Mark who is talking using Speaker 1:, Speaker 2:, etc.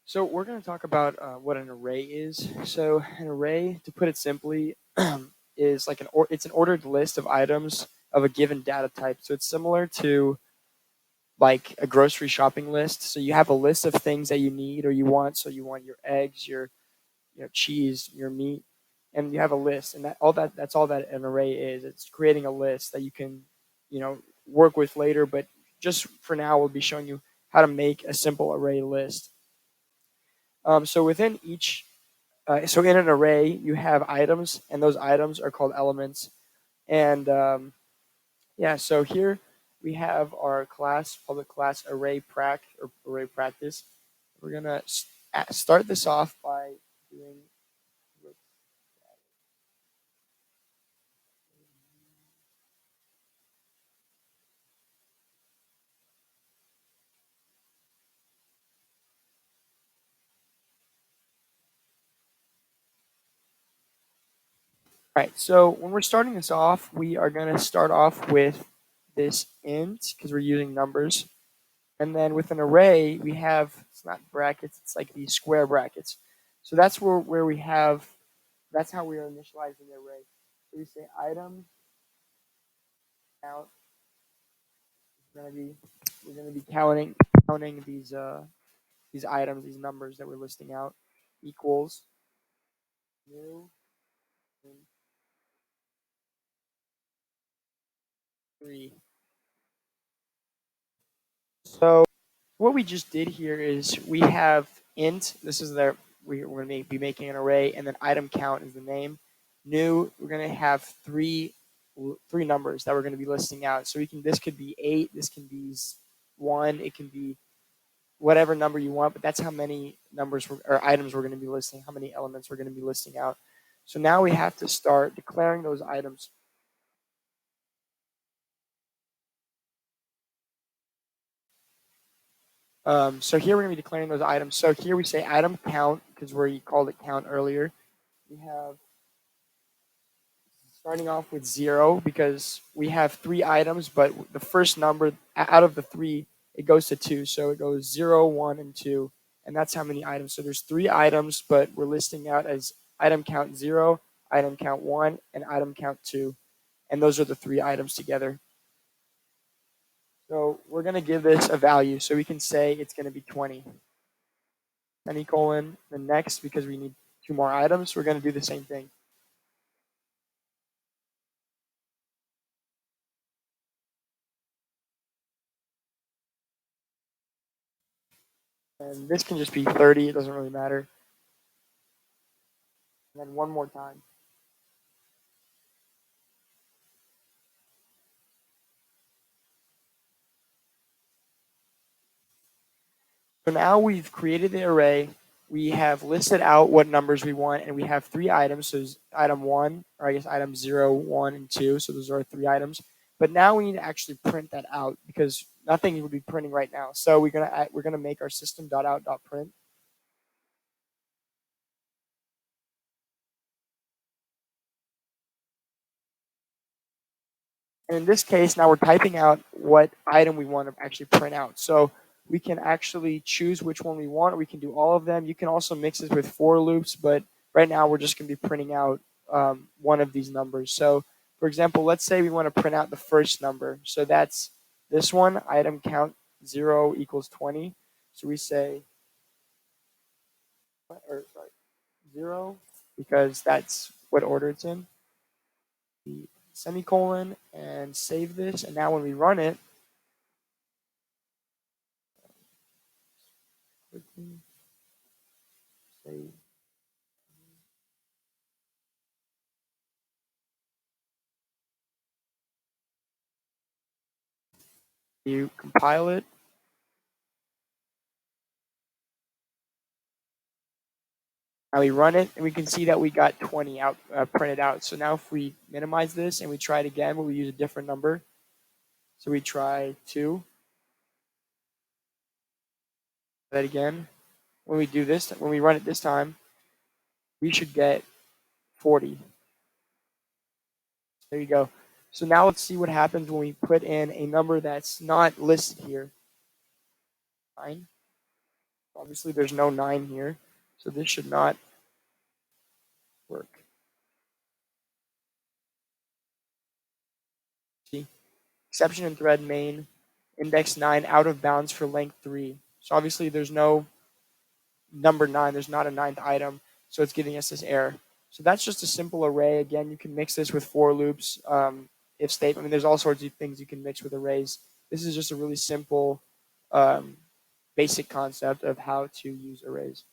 Speaker 1: So we're going to talk about what an array is. So an array, to put it simply, is like it's an ordered list of items of a given data type. So it's similar to like a grocery shopping list. So you have a list of things that you need or you want. So you want your eggs, your cheese, your meat, and you have a list. And that's all that an array is. It's creating a list that you can work with later. But just for now, we'll be showing you how to make a simple array list. So within each, so in an array, you have items, and those items are called elements. And yeah, so here we have our class, public class array practice. We're gonna start this off by doing. Right. So when we're starting this off, we are going to start off with this int because we're using numbers. And then with an array, we have, it's not brackets, it's like these square brackets. So that's where we have, that's how we are initializing the array. So we say item count. We're gonna be counting these items, these numbers that we're listing out, equals new and 3. So what we just did here is we have int. This is we're going to be making an array, and then item count is the name. New, we're going to have three numbers that we're going to be listing out. So this could be 8, this can be 1, it can be whatever number you want, but that's how many numbers or items we're going to be listing, how many elements we're going to be listing out. So now we have to start declaring those items. So here we're going to be declaring those items. So here we say item count because we called it count earlier. We have starting off with 0 because we have 3 items, but the first number out of the 3, it goes to 2. So it goes 0, 1, and 2. And that's how many items. So there's 3 items, but we're listing out as item count 0, item count 1, and item count 2. And those are the 3 items together. So we're going to give this a value. So we can say it's going to be 20. Semicolon. The next, because we need 2 more items, we're going to do the same thing. And this can just be 30. It doesn't really matter. And then one more time. So now we've created the array. We have listed out what numbers we want, and we have 3 items. So item 1, or I guess item 0, 1, and 2. So those are our 3 items. But now we need to actually print that out because nothing would be printing right now. So we're gonna make our system.out.print. And in this case, now we're typing out what item we want to actually print out. So we can actually choose which one we want, or we can do all of them. You can also mix it with for loops, but right now we're just going to be printing out one of these numbers. So for example, let's say we want to print out the first number. So that's this one, item count 0 equals 20. So we say, or sorry, 0, because that's what order it's in. The semicolon and save this. And now when we run it, save. You compile it. Now we run it, and we can see that we got 20 out printed out. So now if we minimize this and we try it again, but we use a different number. So we try 2. That again. When we do this, when we run it this time, we should get 40. There you go. So now let's see what happens when we put in a number that's not listed here. Fine. Obviously, there's no 9 here, so this should not work. See? Exception in thread main, index 9 out of bounds for length 3. So obviously there's no number 9, there's not a 9th item, so it's giving us this error. So that's just a simple array. Again, you can mix this with for loops, if statement. I mean, there's all sorts of things you can mix with arrays. This is just a really simple, basic concept of how to use arrays.